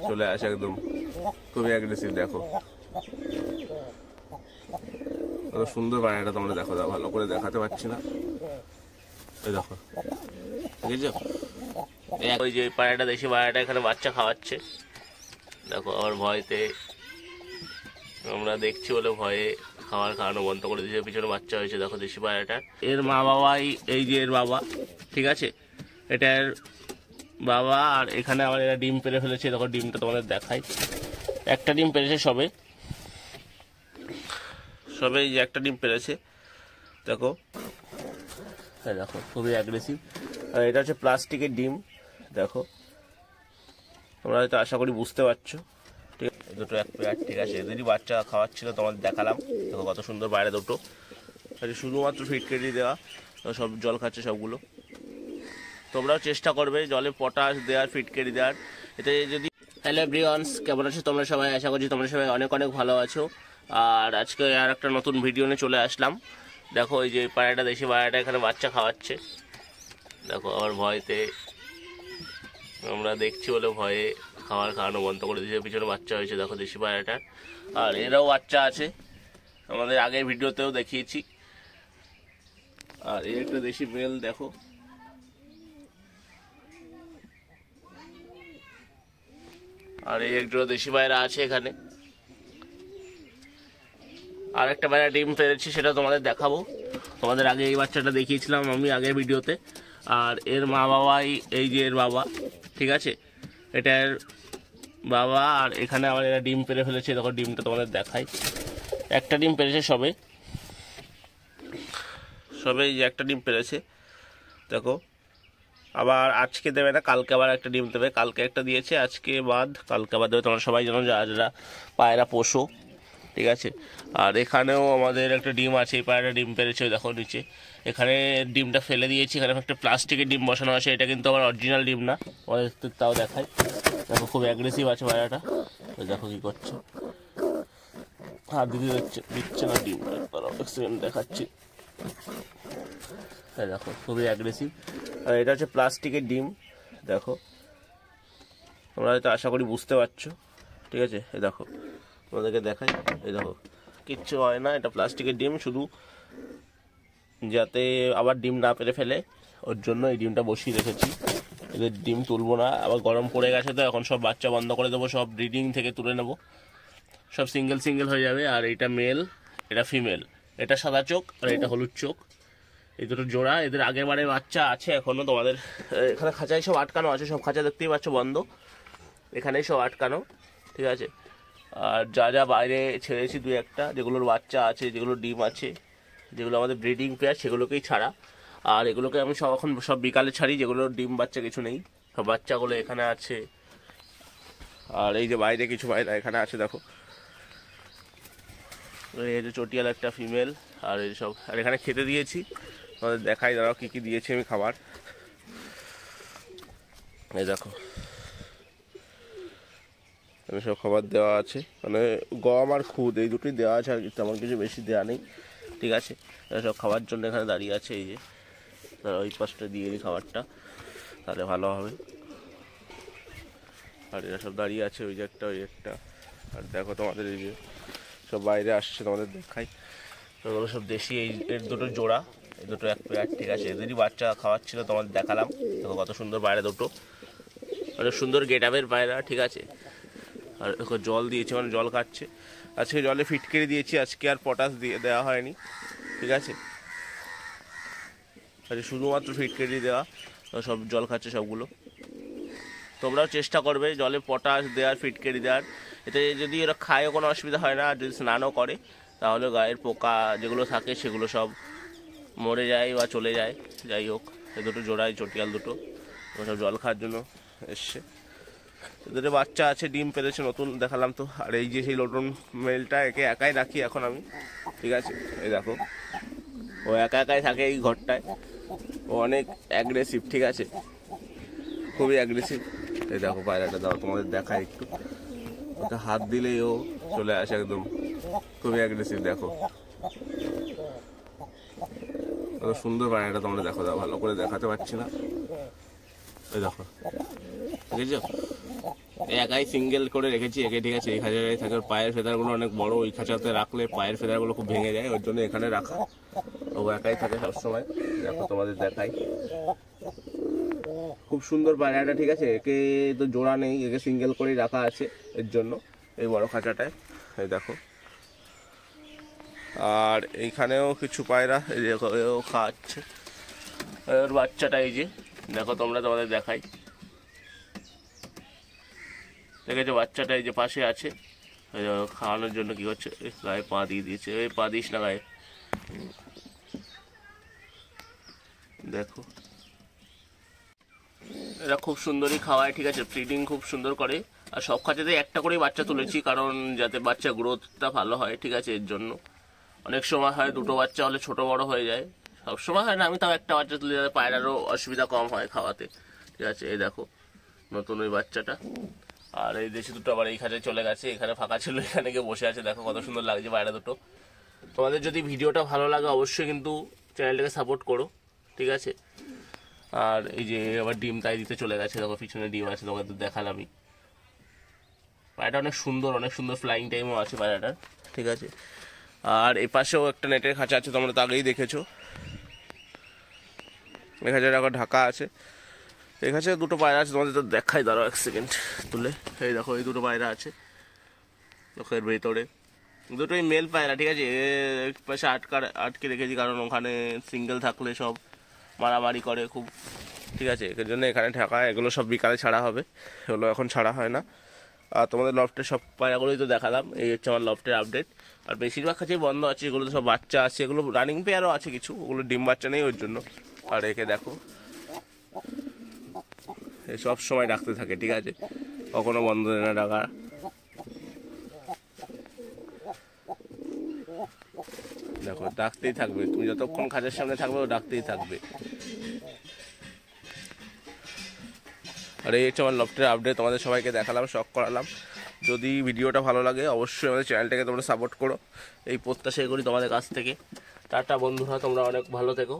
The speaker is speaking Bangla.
চলে আসে একদম, খুবই অ্যাগ্রেসিভ। দেখো কত সুন্দর পায়রাটা, তোমরা দেখো, ভালো করে দেখাতে পারছি না। এই দেখো, বুঝেছো? ওই যে পায়রাটা, দেশি পায়রাটা এখানে বাচ্চা খাওয়াচ্ছে। দেখো আমার ভয়তে, আমরা দেখছি বলে ভয়ে খাওয়ার খাওয়ানো বন্ধ করে দিয়েছে। পিছনে বাচ্চা হয়েছে, দেখো দেশি পায়রাটা। এর মা বাবাই এই যে এর বাবা, ঠিক আছে, এটার বাবা। আর এখানে আবার এরা ডিম পেড়ে ফেলেছে। দেখো ডিমটা তোমাদের দেখাই, একটা ডিম পেরেছে সবে, এই যে একটা ডিম পেরেছে। দেখো, হ্যাঁ দেখো, খুবই অ্যাগ্রেসিভ। আর এটা হচ্ছে প্লাস্টিকের ডিম। দেখো, তোমরা হয়তো আশা করি বুঝতে পারছো। ঠিক আছে, দুটো এক পেয়ার, ঠিক আছে, এদেরই বাচ্চা খাওয়াচ্ছিল, তোমাদের দেখালাম। দেখো কত সুন্দর বাইরে দুটো, শুধুমাত্র ফিটকেরি দেওয়া, সব জল খাচ্ছে সবগুলো। তোমরাও চেষ্টা করবে জলে পটাশ দেওয়ার, ফিটকেরি দেওয়ার। এতে যদি হ্যালো এভরিওয়ানস, কেমন আছো তোমরা সবাই? আশা করছি তোমরা সবাই অনেক অনেক ভালো আছো। আর আজকে আর একটা নতুন ভিডিও নিয়ে চলে আসলাম। দেখো এই যে পায়রাটা, দেশি পায়রাটা এখানে বাচ্চা খাওয়াচ্ছে। দেখো আমার ভয়তে, আমরা দেখছি বলে ভয়ে খাওয়ার খাওয়ানো বন্ধ করে দিয়েছে। পিছনে বাচ্চা হয়েছে, দেখো দেশি পায়রাটার। আর এরাও বাচ্চা আছে, আমাদের আগের ভিডিওতেও দেখিয়েছি। আর এই একটা দেশি মেল, দেখো। আর এই একজোড়া দেশি পায়রা আছে এখানে। আর একটা পায়রা ডিম পেরেছি, সেটা তোমাদের দেখাবো। তোমাদের আগে এই বাচ্চাটা দেখিয়েছিলাম আমি আগের ভিডিওতে। আর এর মা বাবাই এই যে এর বাবা, ঠিক আছে, এটার বাবা। আর এখানে আবার এরা ডিম পেরে ফেলেছে। দেখো ডিমটা তোমাদের দেখাই, একটা ডিম পেরেছে সবে, এই যে একটা ডিম পেরেছে। দেখো, আবার আজকে দেবে না, কালকে আবার একটা ডিম দেবে। কালকে একটা দিয়েছে, আজকে বাদ কালকে আবার দেবে। তোমরা সবাই জানো যারা পায়রা পোষো, ঠিক আছে। আর এখানেও আমাদের একটা ডিম আছে, এই পায়রা ডিম পেরেছে। দেখো নিচে, এখানে ডিমটা ফেলে দিয়েছি, এখানে একটা প্লাস্টিকের ডিম বসানো আছে। এটা কিন্তু আমার অরিজিনাল ডিম না, তোমাদের তাও দেখাই। দেখো খুব অ্যাগ্রেসিভ আছে পায়রাটা। দেখো কি করছে, হাত দিচ্ছে না ডিম, দেখাচ্ছি। হ্যাঁ দেখো, খুবই অ্যাগ্রেসিভ। আর এটা হচ্ছে প্লাস্টিকের ডিম। দেখো, তোমরা হয়তো আশা করি বুঝতে পারছো, ঠিক আছে। এই দেখো, তোমাদেরকে দেখাই, এই দেখো, কিচ্ছু হয় না। এটা প্লাস্টিকের ডিম, শুধু যাতে আবার ডিম না পেরে ফেলে ওর জন্য এই ডিমটা বসিয়ে রেখেছি। এদের ডিম তুলবো না, আবার গরম পড়ে গেছে তো এখন সব বাচ্চা বন্ধ করে দেবো, সব ব্রিডিং থেকে তুলে নেবো, সব সিঙ্গেল হয়ে যাবে। আর এটা মেল, এটা ফিমেল, এটা সাদা চোখ আর এটা হলুদ চোখ, এই দুটো জোড়া। এদের আগের বারে বাচ্চা আছে এখনো, তোমাদের এখানে খাঁচায় সব আটকানো আছে, সব খাঁচা দেখতেই পাচ্ছ বন্ধ, এখানেই সব আটকানো, ঠিক আছে। আর যা বাইরে ছেড়েছি দু একটা, যেগুলোর বাচ্চা আছে, যেগুলো ডিম আছে, যেগুলো আমাদের ব্রিডিং পেয়ার, সেগুলোকেই ছাড়া। আর এগুলোকে আমি এখন সব বিকালে ছাড়ি, যেগুলো ডিম বাচ্চা কিছু নেই, সব বাচ্চাগুলো এখানে আছে। আর এই যে বাইরে কিছু পায়রা এখানে আছে, দেখো, এই যে চটিয়াল একটা ফিমেল। আর এই সব, আর এখানে খেতে দিয়েছি, তোমাদের দেখাই, দাঁড়াও কী কী দিয়েছি আমি খাবার। এই দেখো, সব খাবার দেওয়া আছে, মানে গম আর খুদ এই দুটোই দেওয়া আছে, আর তেমন কিছু বেশি দেওয়া নেই, ঠিক আছে। সব খাওয়ার জন্য এখানে দাঁড়িয়ে আছে। এই যে ওই পাশটা দিয়ে দিই খাবারটা, তাহলে ভালো হবে। আর এরা সব দাঁড়িয়ে আছে, ওই যে একটা, ওই একটা। আর দেখো তোমাদের এই যে সব বাইরে আসছে, তোমাদের দেখাই। ওগুলো সব দেশি, এর দুটো জোড়া, এই দুটো এক পেয়ার, ঠিক আছে, এদেরই বাচ্চা খাওয়াচ্ছিল, তোমাদের দেখালাম। দেখো কত সুন্দর পায়রা দুটো, অনেক সুন্দর গেট আপের পায়রা, ঠিক আছে। আর দেখো জল দিয়েছে, মানে জল খাচ্ছে। আজকে জলে ফিটকেরি দিয়েছি, আজকে আর পটাশ দেওয়া হয়নি, ঠিক আছে। আজকে শুধুমাত্র ফিটকেরি দেওয়া, সব জল খাচ্ছে সবগুলো। তোমরাও চেষ্টা করবে জলে পটাশ দেওয়ার, ফিটকেরি দেওয়ার। এতে যদি এরা খায়ও কোনো অসুবিধা হয় না, আর যদি স্নানও করে তাহলে গায়ের পোকা যেগুলো থাকে সেগুলো সব মরে যায় বা চলে যায়। যাই হোক, এই দুটো জোড়ায় চটিয়াল দুটো সব জল খাওয়ার জন্য এসছে। এদের বাচ্চা আছে, ডিম পেরেছে, নতুন দেখালাম তো। আর এই যে সেই লোটন মেলটা, একে একাই রাখি এখন আমি, ঠিক আছে। এই দেখো, ও একাই থাকে এই ঘরটায়, ও অনেক অ্যাগ্রেসিভ, ঠিক আছে, খুবই অ্যাগ্রেসিভ। এই দেখো পায়রাটা, দাও তোমাদের দেখায় একটু, ওটা হাত দিলেই ও চলে আসে একদম, খুবই অ্যাগ্রেসিভ। দেখো কত সুন্দর পায়রাটা, তোমরা দেখো, ভালো করে দেখাতে পারছি না। এই দেখো, দেখেছো একাই সিঙ্গেল করে রেখেছি একে, ঠিক আছে। এই খাঁচাটাই থাকে। পায়ের ফেদারগুলো অনেক বড়, ওই খাঁচাতে রাখলে পায়ের ফেদারগুলো খুব ভেঙে যায়, ওর জন্য এখানে রাখা। ও একাই থাকে সবসময়। দেখো তোমাদের দেখাই, খুব সুন্দর পায়রাটা, ঠিক আছে। একে তো জোড়া নেই, একে সিঙ্গেল করেই রাখা আছে এর জন্য এই বড় খাঁচাটায়। এই দেখো, আর এইখানেও কিছু পায়রা, এই দেখো এও খাওয়াচ্ছে ওর বাচ্চাটা। এই যে দেখো তোমরা, তোমাদের দেখাই, দেখেছো বাচ্চাটা এই যে পাশে আছে, খাওয়ানোর জন্য কি করছে, গায়ে পা দিয়ে দিয়েছে। ওই পা দিস না গায়ে, দেখো এরা খুব সুন্দরই খাওয়ায়, ঠিক আছে। ফিডিং খুব সুন্দর করে। আর সব খাঁচাতে একটা করেই বাচ্চা তুলেছি, কারণ যাতে বাচ্চা গ্রোথটা ভালো হয়, ঠিক আছে। এর জন্য অনেক সময় হয় দুটো বাচ্চা হলে ছোট বড় হয়ে যায়, সব সময় হয় না। আমি তাও একটা বাচ্চা তুলে, যাতে পায়রারও অসুবিধা কম হয় খাওয়াতে, ঠিক আছে। এই দেখো নতুন ওই বাচ্চাটা। আর এই দেশি দুটো আবার এই খাঁচায় চলে গেছে, এখানে ফাঁকা ছিল, এখানে গিয়ে বসে আছে। দেখো কত সুন্দর লাগছে পায়রা দুটো। তোমাদের যদি ভিডিওটা ভালো লাগে অবশ্যই কিন্তু চ্যানেলটাকে সাপোর্ট করো, ঠিক আছে। আর এই যে আবার ডিম তাই দিতে চলে গেছে, দেখো পিছনে ডিম আছে, তোমাদের দেখালামই। পায়রাটা অনেক সুন্দর, অনেক সুন্দর ফ্লাইং টাইমও আছে পায়রাটার, ঠিক আছে। আর এ পাশেও একটা নেটের খাঁচা আছে, তোমরা তো আগেই দেখেছো। এই খাঁচাটা আবার ঢাকা আছে। এই খাঁচায় দুটো পায়রা আছে, তোমাদের তো দেখাই, দাঁড়াও এক সেকেন্ড তুলে। এই দেখো এই দুটো পায়রা আছে এর ভেতরে, দুটোই মেল পায়রা, ঠিক আছে। এক পাশে আটকে রেখেছি, কারণ ওখানে সিঙ্গেল থাকলে সব মারামারি করে খুব, ঠিক আছে। এর জন্য এখানে ঢাকা। এগুলো সব বিকালে ছাড়া হবে, এগুলো এখন ছাড়া হয় না। আর তোমাদের লফটের সব পায়রাগুলোই তো দেখালাম। এই হচ্ছে আমার লফটের আপডেট। আর বেশিরভাগ কাছেই বন্ধ আছে, এগুলো তো সব বাচ্চা আছে, এগুলো রানিং পেয়ারও আছে কিছু, ওগুলো ডিম বাচ্চা নেই ওর জন্য। আর একে দেখো, এ সব সময় ডাকতে থাকে, ঠিক আছে, কখনো বন্ধ দেয় না ডাকা। দেখো ডাকতেই থাকবে, তুমি যতক্ষণ খাঁচার সামনে থাকবে ও ডাকতেই থাকবে। আর এই হচ্ছে আমার লফটের আপডেট, তোমাদের সবাইকে দেখালাম, শখ করালাম। যদি ভিডিওটা ভালো লাগে অবশ্যই আমাদের চ্যানেলটাকে তোমরা সাপোর্ট করো, এই প্রত্যাশাই করি তোমাদের কাছ থেকে। টাটা বন্ধুরা, তোমরা অনেক ভালো থেকো।